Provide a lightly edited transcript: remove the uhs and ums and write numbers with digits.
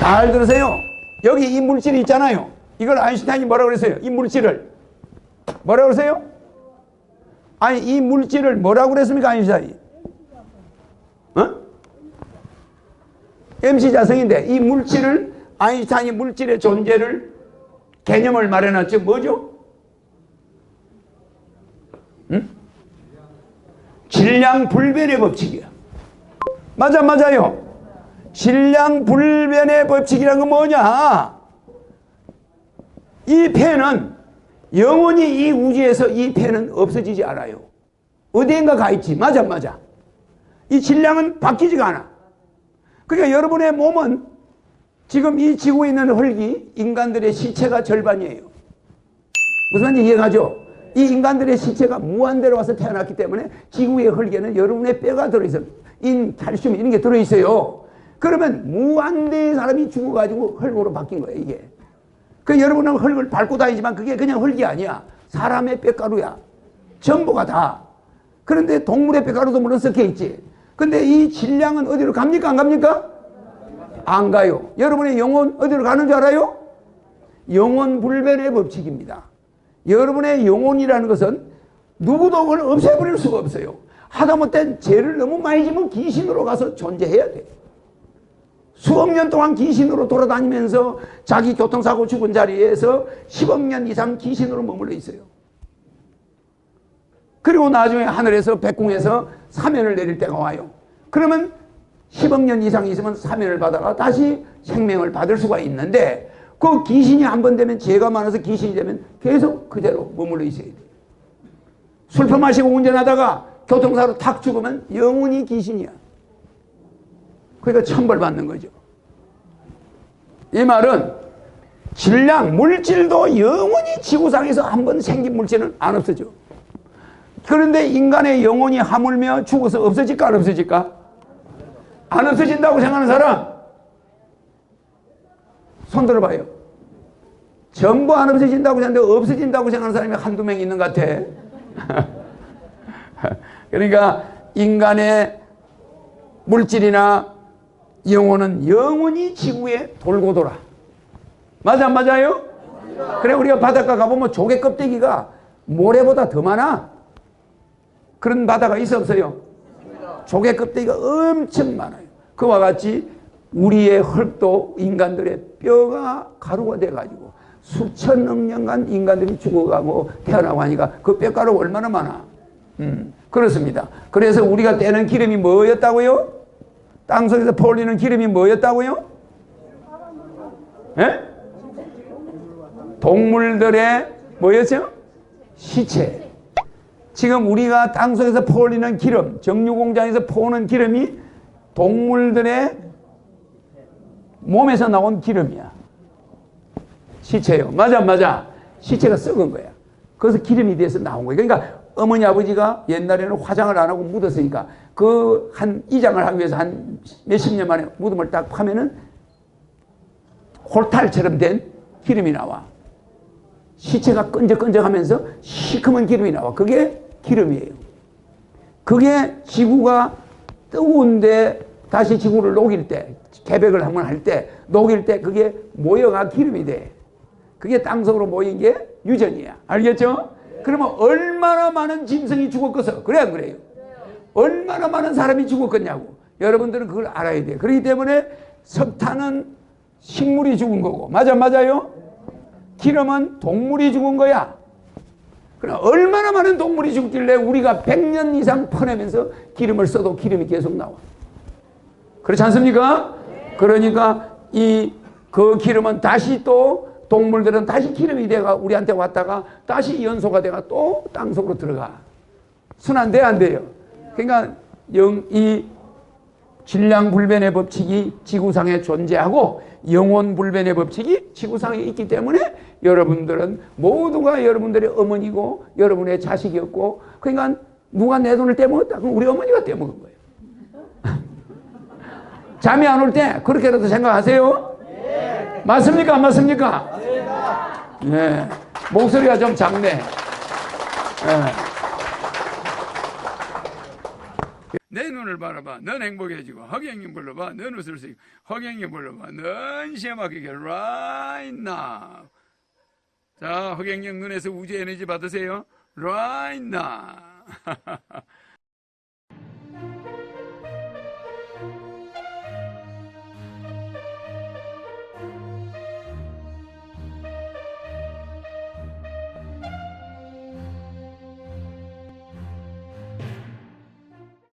잘 들으세요. 여기 이 물질이 있잖아요. 이걸 아인슈타인이 뭐라고 그랬어요? 이 물질을 뭐라고 그랬어요? 아니 이 물질을 뭐라고 그랬습니까 아인슈타인이? MC 자성인데 이 물질을 아인슈타인이 물질의 존재를 개념을 마련했죠. 뭐죠? 질량불변의 법칙이야. 맞아요. 질량불변의 법칙이란 건 뭐냐? 이 폐는 영원히 이 우주에서 이 폐는 없어지지 않아요. 어디엔가 가 있지. 맞아. 이 질량은 바뀌지가 않아. 그러니까 여러분의 몸은 지금 이 지구에 있는 흙이 인간들의 시체가 절반이에요. 무슨 말인지 이해가죠? 이 인간들의 시체가 무한대로 와서 태어났기 때문에 지구의 흙에는 여러분의 뼈가 들어있어요. 칼슘 이런 게 들어있어요. 그러면 무한대의 사람이 죽어가지고 흙으로 바뀐 거예요 이게. 그 여러분은 흙을 밟고 다니지만 그게 그냥 흙이 아니야. 사람의 뼈가루야. 전부가 다. 그런데 동물의 뼈가루도 물론 섞여 있지. 근데 이 질량은 어디로 갑니까 안 갑니까? 안 가요. 여러분의 영혼 어디로 가는 줄 알아요? 영혼불변의 법칙입니다. 여러분의 영혼이라는 것은 누구도 그걸 없애버릴 수가 없어요. 하다못해 죄를 너무 많이 지면 귀신으로 가서 존재해야 돼. 수억 년 동안 귀신으로 돌아다니면서 자기 교통사고 죽은 자리에서 10억 년 이상 귀신으로 머물러 있어요. 그리고 나중에 하늘에서 백궁에서 사면을 내릴 때가 와요. 그러면 10억 년 이상 있으면 사면을 받아가 다시 생명을 받을 수가 있는데 그 귀신이 한 번 되면 죄가 많아서 귀신이 되면 계속 그대로 머물러 있어야 돼요. 술 퍼마시고 운전하다가 교통사고로 탁 죽으면 영원히 귀신이야. 그러니까 천벌받는 거죠. 이 말은 질량, 물질도 영원히 지구상에서 한 번 생긴 물질은 안 없어져. 그런데 인간의 영혼이 하물며 죽어서 없어질까 안 없어질까? 안 없어진다고 생각하는 사람 손 들어봐요. 전부 안 없어진다고 생각하는데 없어진다고 생각하는 사람이 한두 명 있는 것 같아. 그러니까 인간의 물질이나 영혼은 영원히 지구에 돌고 돌아. 맞아요? 그래 우리가 바닷가 가보면 조개 껍데기가 모래보다 더 많아. 그런 바다가 있어 없어요? 조개 껍데기가 엄청 많아요. 그와 같이 우리의 흙도 인간들의 뼈가 가루가 돼가지고 수천억 년간 인간들이 죽어가고 태어나고 하니까 그 뼈가루 얼마나 많아. 그렇습니다. 그래서 우리가 떼는 기름이 뭐였다고요? 땅속에서 퍼올리는 기름이 뭐였다고요? 예? 동물들의 뭐였죠? 시체. 지금 우리가 땅속에서 퍼올리는 기름, 정유공장에서 퍼오는 기름이 동물들의 몸에서 나온 기름이야. 시체요. 맞아. 시체가 썩은 거야. 그래서 기름이 돼서 나온 거야. 그러니까 어머니 아버지가 옛날에는 화장을 안 하고 묻었으니까 그 한 이장을 하기 위해서 한 몇십 년 만에 무덤을 딱 파면은 홀탈처럼 된 기름이 나와. 시체가 끈적끈적하면서 시커먼 기름이 나와. 그게 기름이에요. 그게 지구가 뜨거운데 다시 지구를 녹일 때, 개백을 한번 할 때, 녹일 때 그게 모여가 기름이 돼. 그게 땅속으로 모인 게 유전이야. 알겠죠? 그러면 얼마나 많은 짐승이 죽었겠어? 그래 안 그래요? 얼마나 많은 사람이 죽었겠냐고. 여러분들은 그걸 알아야 돼요. 그렇기 때문에 석탄은 식물이 죽은 거고, 맞아요? 기름은 동물이 죽은 거야. 그럼 얼마나 많은 동물이 죽길래 우리가 100년 이상 퍼내면서 기름을 써도 기름이 계속 나와. 그렇지 않습니까? 그러니까 그 기름은 다시 또 동물들은 다시 기름이 돼가 우리한테 왔다가 다시 연소가 돼가 또 땅속으로 들어가. 순환돼 안 돼요? 그러니까 이 질량불변의 법칙이 지구상에 존재하고 영혼불변의 법칙이 지구상에 있기 때문에 여러분들은 모두가 여러분들의 어머니고 여러분의 자식이었고, 그러니까 누가 내 돈을 떼먹었다? 그럼 우리 어머니가 떼먹은 거예요. 잠이 안 올 때 그렇게라도 생각하세요? 네. 맞습니까? 안 맞습니까? 네. 목소리가 좀 작네. 네. 내 눈을 바라봐. 넌 행복해지고. 허경영 불러봐. 넌 웃을 수 있고. 허경영 불러봐. 넌 시험하게 right now. 자, 허경영 눈에서 우주 에너지 받으세요. right now.